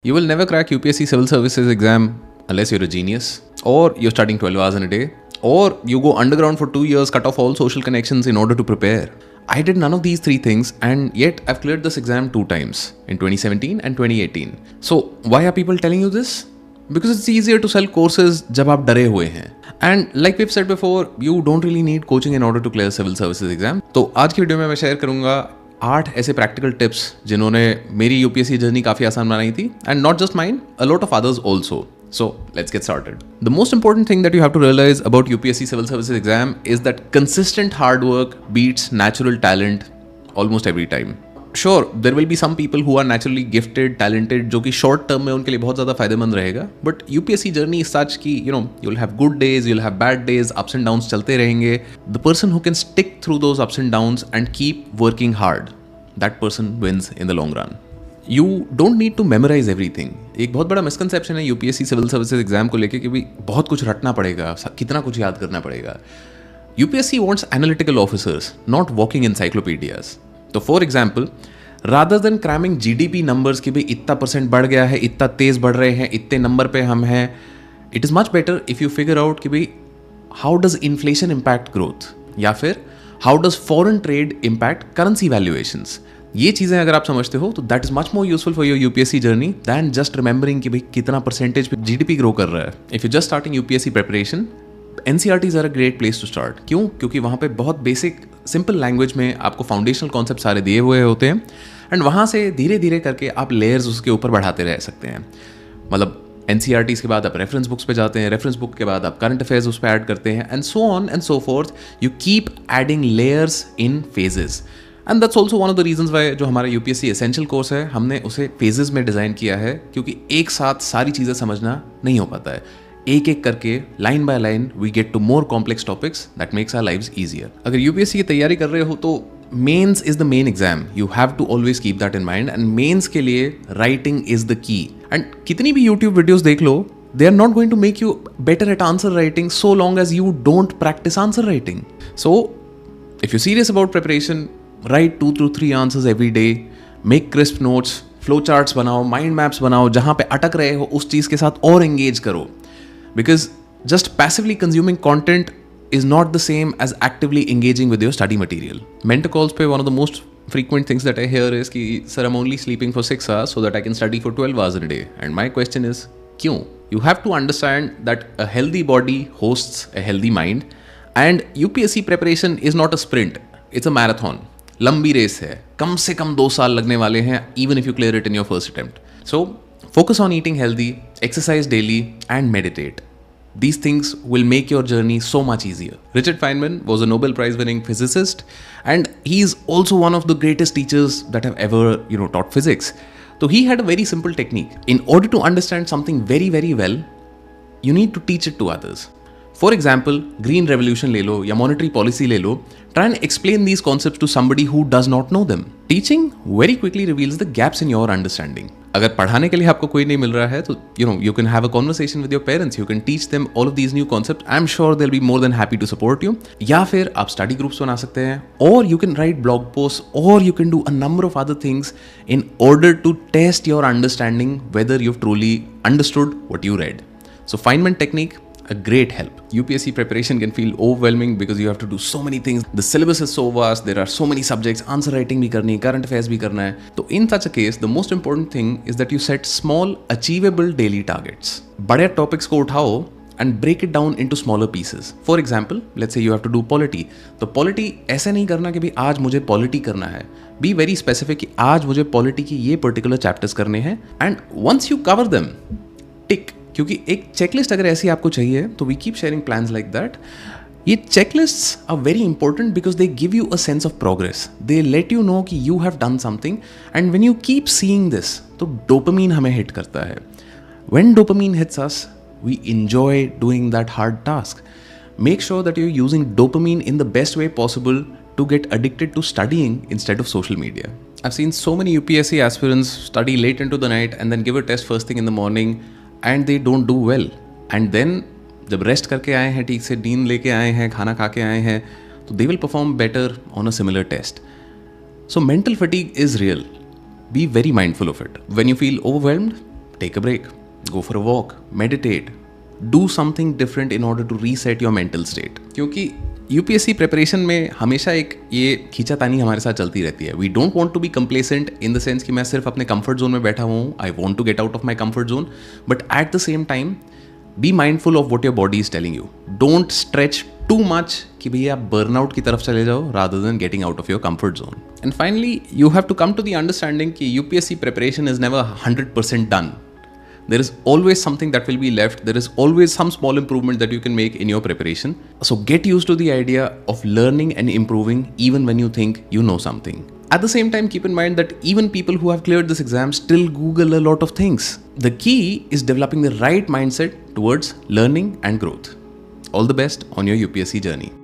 You will never crack UPSC Civil Services exam unless you're a genius, or you're studying 12 hours in a day, or you go underground for 2 years, cut off all social connections in order to prepare. I did none of these three things, and yet I've cleared this exam 2 times, in 2017 and 2018. So why are people telling you this? Because it's easier to sell courses जब आप डरे हुए हैं. And like we've said before, you don't really need coaching in order to clear civil services exam. तो आज की video में मैं शेयर करूंगा 8 ऐसे प्रैक्टिकल टिप्स जिन्होंने मेरी यूपीएससी जर्नी काफ़ी आसान बनाई थी, and not just mine, a lot of others also. So let's get started. The most important thing that you have to realize about UPSC Civil Services exam is that consistent hard work beats natural talent almost every time. Sure, there will be some people who are naturally gifted, talented, जो कि short term में उनके लिए बहुत ज़्यादा फायदेमंद रहेगा. But UPSC journey is such कि you'll have good days, you'll have bad days, ups and downs चलते रहेंगे. The person who can stick through those ups and downs and keep working hard, that person wins in the long run. You don't need to memorize everything. एक बहुत बड़ा misconception है UPSC civil services exam को लेके कि भाई बहुत कुछ रटना पड़ेगा, कितना कुछ याद करना पड़ेगा. UPSC wants analytical officers, not walking encyclopedias. तो for example, rather than cramming GDP numbers कि भाई इतना % बढ़ गया है, इतना तेज बढ़ रहे हैं, इतने नंबर पे हम हैं, it is much better if you figure out कि भाई how does inflation impact growth, या फिर how does foreign trade impact currency valuations. ये चीज़ें अगर आप समझते हो तो that is much more useful for your UPSC journey than just remembering कि भाई कितना % पे जीडीपी ग्रो कर रहा है. If you just starting UPSC preparation, NCERTs are a great place to start. क्यों? क्योंकि वहाँ पे बहुत बेसिक सिंपल लैंग्वेज में आपको फाउंडेशनल कॉन्सेप्ट सारे दिए हुए होते हैं, एंड वहाँ से धीरे धीरे करके आप लेयर्स उसके ऊपर बढ़ाते रह सकते हैं. मतलब एनसीईआरटीज के बाद आप रेफरेंस बुक्स पे जाते हैं, रेफरेंस बुक के बाद आप करंट अफेयर्स उस पर ऐड करते हैं, and so on and so fourth. You keep adding layers in phases, and that's also one of the reasons Y जो हमारा यूपीएससी एसेंशियल कोर्स है, हमने उसे फेजेस में डिज़ाइन किया है, क्योंकि एक साथ सारी चीज़ें समझना नहीं हो पाता है. एक एक करके, line by line, we get to more complex topics that makes our lives easier. अगर यूपीएससी की तैयारी कर रहे हो तो mains is the main exam. You have to always keep that in mind, and mains के लिए writing is the key. And कितनी भी यूट्यूब वीडियोज देख लो, they are not going to make you better at answer writing so long as you don't practice answer writing. So if you're serious about preparation, write 2 to 3 answers every day, make crisp notes, flow charts बनाओ, mind maps बनाओ, जहाँ पे अटक रहे हो उस चीज़ के साथ और engage करो. Because just passively consuming content is not the same as actively engaging with your study material. Mentor calls पे one of the most frequent things that I hear is कि sir, I'm only sleeping for 6 hours so that I can study for 12 hours in a day. And my question is, क्यों? You have to understand that a healthy body hosts a healthy mind, and UPSC preparation is not a sprint, it's a marathon. लंबी race है, कम से कम 2 साल लगने वाले हैं, even if you clear it in your first attempt. So focus on eating healthy, exercise daily, and meditate. These things will make your journey so much easier. Richard Feynman was a Nobel Prize winning physicist, and he is also one of the greatest teachers that have ever taught physics. So he had a very simple technique. In order to understand something very, very well, you need to teach it to others. For example, green revolution ले लो या monetary policy ले लो. Try and explain these concepts to somebody who does not know them. Teaching very quickly reveals the gaps in your understanding. अगर पढ़ाने के लिए आपको कोई नहीं मिल रहा है तो you can have a conversation with your parents. You can teach them all of these new concepts. I'm sure they'll be more than happy to support you. या फिर आप study groups बना सकते हैं, or you can write blog posts, or you can do a number of other things in order to test your understanding whether you've truly understood what you read. So Feynman technique, a great help. UPSC preparation can feel overwhelming because you have to do so many things. The syllabus is so vast, there are so many subjects, answer writing भी करनी है, current affairs भी करना है. तो in such a case, the most important thing is that you set small, achievable daily targets. बड़े topics को उठाओ and break it down into smaller pieces. For example, let's say you have to do polity. तो polity ऐसे नहीं करना कि भाई आज मुझे polity करना है. Be very specific कि आज मुझे polity की ये particular chapters करने हैं, and once you cover them, tick. क्योंकि एक चेकलिस्ट अगर ऐसी आपको चाहिए तो we keep sharing plans like that. ये checklists are very important because they give you a sense of progress. They let you know कि you have done something, and when you keep seeing this तो dopamine हमें hit करता है. When dopamine hits us, we enjoy doing that hard task. Make sure that you are using dopamine in the best way possible to get addicted to studying instead of social media. I've seen so many UPSC aspirants study late into the night and then give a test first thing in the morning, and they don't do well. And then जब rest करके आए हैं, ठीक से नींद लेके आए हैं, खाना खा के आए हैं, तो they will perform better on a similar test. So mental fatigue is real. Be very mindful of it. When you feel overwhelmed, take a break, go for a walk, meditate, do something different in order to reset your mental state. क्योंकि UPSC preparation में हमेशा एक ये खींचातानी हमारे साथ चलती रहती है. We don't want to be complacent in the sense कि मैं सिर्फ अपने कंफर्ट जोन में बैठा हुआ हूँ. I want to get out of my comfort zone, but at the same time be mindful of what your body is telling you. Don't stretch too much कि भैया आप बर्नआउट की तरफ चले जाओ rather than getting out of your comfort zone. And finally you have to come to the understanding कि UPSC preparation is never 100% done. There is always something that will be left. There is always some small improvement that you can make in your preparation. So get used to the idea of learning and improving even when you think you know something. At the same time, keep in mind that even people who have cleared this exam still Google a lot of things. The key is developing the right mindset towards learning and growth. All the best on your UPSC journey.